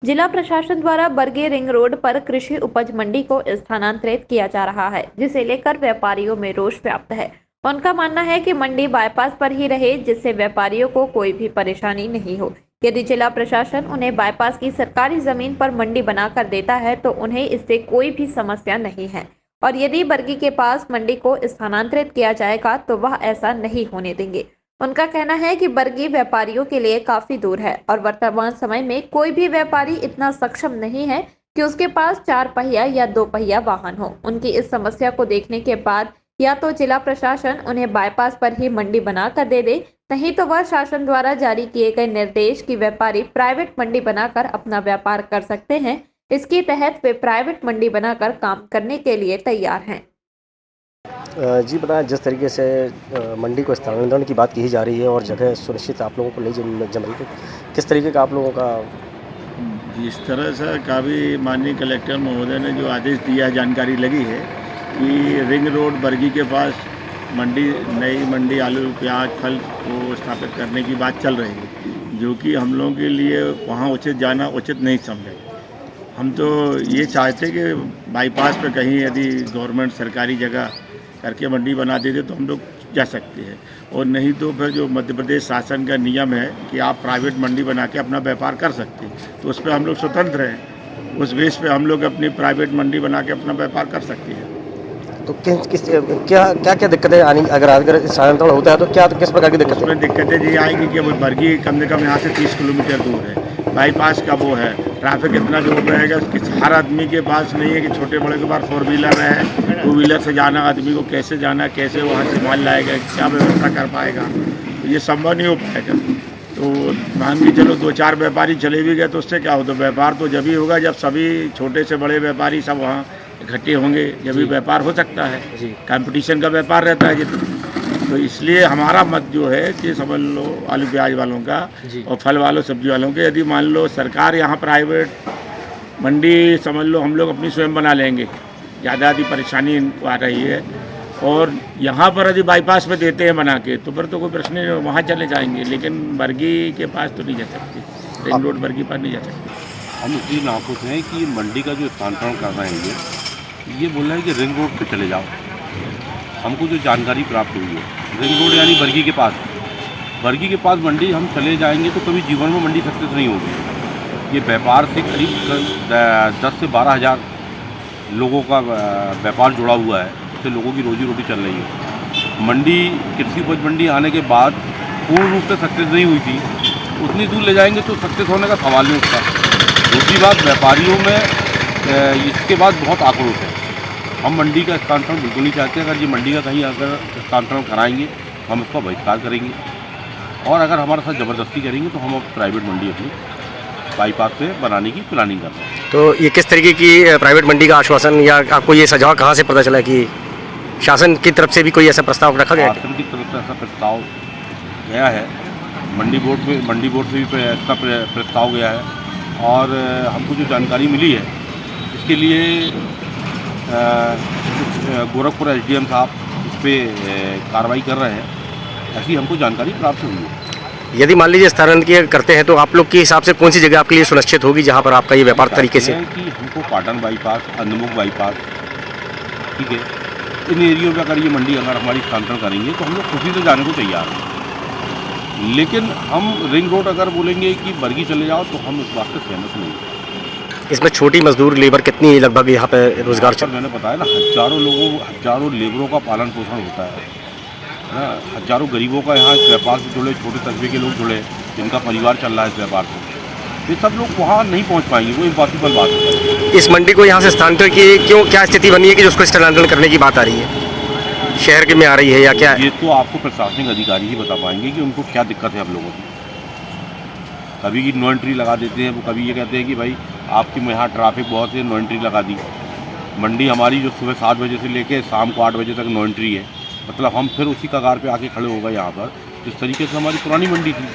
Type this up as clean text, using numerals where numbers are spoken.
जिला प्रशासन द्वारा बरगे रिंग रोड पर कृषि उपज मंडी को स्थानांतरित किया जा रहा है, जिसे लेकर व्यापारियों में रोष व्याप्त है। उनका मानना है कि मंडी बाईपास पर ही रहे, जिससे व्यापारियों को कोई भी परेशानी नहीं हो। यदि जिला प्रशासन उन्हें बाईपास की सरकारी जमीन पर मंडी बनाकर देता है तो उन्हें इससे कोई भी समस्या नहीं है, और यदि बरगी के पास मंडी को स्थानांतरित किया जाएगा तो वह ऐसा नहीं होने देंगे। उनका कहना है कि बरगी व्यापारियों के लिए काफी दूर है और वर्तमान समय में कोई भी व्यापारी इतना सक्षम नहीं है कि उसके पास 4 पहिया या 2 पहिया वाहन हो। उनकी इस समस्या को देखने के बाद या तो जिला प्रशासन उन्हें बाईपास पर ही मंडी बना कर दे दे, नहीं तो वह शासन द्वारा जारी किए गए निर्देश कि व्यापारी प्राइवेट मंडी बनाकर अपना व्यापार कर सकते हैं, इसके तहत वे प्राइवेट मंडी बनाकर काम करने के लिए तैयार हैं। जी बताएं, जिस तरीके से मंडी को स्थानांतरण की बात की जा रही है और जगह सुनिश्चित आप लोगों को नहीं जम रही, तो किस तरीके का आप लोगों का? जिस तरह से काफ़ी माननीय कलेक्टर महोदय ने जो आदेश दिया, जानकारी लगी है कि रिंग रोड बरगी के पास मंडी, नई मंडी आलू प्याज फल को स्थापित करने की बात चल रही है, जो कि हम लोगों के लिए वहाँ उचित जाना उचित नहीं समझे। हम तो ये चाहते कि बाईपास पे कहीं यदि गवर्नमेंट सरकारी जगह करके मंडी बना देते तो हम लोग जा सकते हैं, और नहीं तो फिर जो मध्य प्रदेश शासन का नियम है कि आप प्राइवेट मंडी बना के अपना व्यापार कर सकते हैं, तो उस पर हम लोग स्वतंत्र हैं। उस बेस पे हम लोग अपनी प्राइवेट मंडी बना के अपना व्यापार कर सकते हैं। तो क्या दिक्कतें आनी, अगर स्थानांतरण होता है तो किस प्रकार की दिक्कतें? उसमें दिक्कतें ये आएगी कि वो बरगी कम से कम यहाँ से 30 किलोमीटर दूर है, बाईपास का वो है, ट्रैफिक इतना जोर रहेगा कि हर आदमी के पास नहीं है कि छोटे बड़े के पास 4 व्हीलर है, 2 व्हीलर से जाना, आदमी को कैसे जाना, कैसे वहाँ से माल लाएगा, क्या व्यवस्था कर पाएगा, तो ये संभव नहीं हो पाएगा। तो मान के चलो 2-4 व्यापारी चले भी गए तो उससे क्या हो, तो व्यापार तो जब ही होगा जब सभी छोटे से बड़े व्यापारी सब वहाँ इकट्ठे होंगे, जब भी व्यापार हो सकता है। कंपटीशन का व्यापार रहता है जितना, तो इसलिए हमारा मत जो है कि समझ लो आलू प्याज वालों का और फल वालों सब्जी वालों के, यदि मान लो सरकार यहाँ प्राइवेट मंडी समझ लो हम लोग अपनी स्वयं बना लेंगे, ज़्यादा यदि परेशानी इनको आ रही है, और यहाँ पर यदि बाईपास में देते हैं बना के तो फिर तो कोई प्रश्न नहीं, वहाँ चले जाएंगे, लेकिन बरगी के पास तो नहीं जा सकते, रिंग रोड बरगी पर नहीं जा सकते। हम इसलिए नाखुश हैं कि मंडी का जो स्थानांतरण कर रहे हैं ये बोल रहे हैं कि रिंग रोड पे चले जाओ। हमको जो जानकारी प्राप्त हुई है, रिंग रोड यानी बरगी के पास मंडी हम चले जाएंगे तो कभी जीवन में मंडी सक्सेस नहीं होगी। ये व्यापार से करीब 10 से 12 हज़ार लोगों का व्यापार जुड़ा हुआ है, इससे लोगों की रोजी रोटी चल रही है। मंडी, कृषि उपज मंडी आने के बाद पूर्ण रूप से सक्सेस नहीं हुई थी, उतनी दूर ले जाएंगे तो सक्सेस होने का सवाल नहीं उठता। दूसरी बात, व्यापारियों में इसके बाद बहुत आक्रोश है। हम मंडी का स्थानांतरण बिल्कुल नहीं चाहते। अगर ये मंडी का कहीं अगर स्थानांतरण कराएंगे हम इसका बहिष्कार करेंगे, और अगर हमारे साथ ज़बरदस्ती करेंगे तो हम प्राइवेट मंडी अपनी बाईपास पे बनाने की प्लानिंग कर रहे हैं। तो ये किस तरीके की प्राइवेट मंडी का आश्वासन या आपको ये सुझाव कहाँ से पता चला कि शासन की तरफ से भी कोई ऐसा प्रस्ताव रखा गया? शासन की तरफ से ऐसा प्रस्ताव गया है, मंडी बोर्ड से भी इसका प्रस्ताव गया है, और हमको जो जानकारी मिली है इसके लिए गोरखपुर SDM साहब इस पर कार्रवाई कर रहे हैं, ऐसी हमको जानकारी प्राप्त हुई है। यदि मान लीजिए स्थानांतरण करते हैं तो आप लोग के हिसाब से कौन सी जगह आपके लिए सुनिश्चित होगी जहां पर आपका ये व्यापार तरीके से? कि हमको पाटन बाईपास, अंधमुख बाईपास, ठीक है, इन एरियो में अगर ये मंडी अगर हमारी स्थानांतरण करेंगे तो हम लोग खुशी से जाने को तैयार हैं। लेकिन हम रिंग रोड अगर बोलेंगे कि बरगी चले जाओ तो हम इस बात से सहमत नहीं हैं। इसमें छोटी मजदूर लेबर कितनी लगभग यहाँ पे रोजगार चल? मैंने बताया ना, हजारों लेबरों का पालन पोषण होता है, हजारों गरीबों का यहाँ इस व्यापार से जुड़े, छोटे तबके के लोग जुड़े, जिनका परिवार चल रहा है इस व्यापार से, ये सब लोग वहाँ नहीं पहुँच पाएंगे, वो इम्पॉसिबल बात है। इस मंडी को यहाँ से स्थानांतरण की क्या स्थिति बनी है कि उसको स्थानांतरण करने की बात आ रही है, शहर के में आ रही है या क्या? ये तो आपको प्रशासनिक अधिकारी ही बता पाएंगे कि उनको क्या दिक्कत है हम लोगों की। कभी की नो एंट्री लगा देते हैं, वो कभी ये कहते हैं कि भाई आपके यहाँ ट्रैफिक बहुत है, नो एंट्री लगा दी। मंडी हमारी जो सुबह 7 बजे से लेकर शाम को 8 बजे तक नो एंट्री है, मतलब हम फिर उसी कगार पे आके खड़े हो गए यहाँ पर, जिस तरीके से हमारी पुरानी मंडी थी।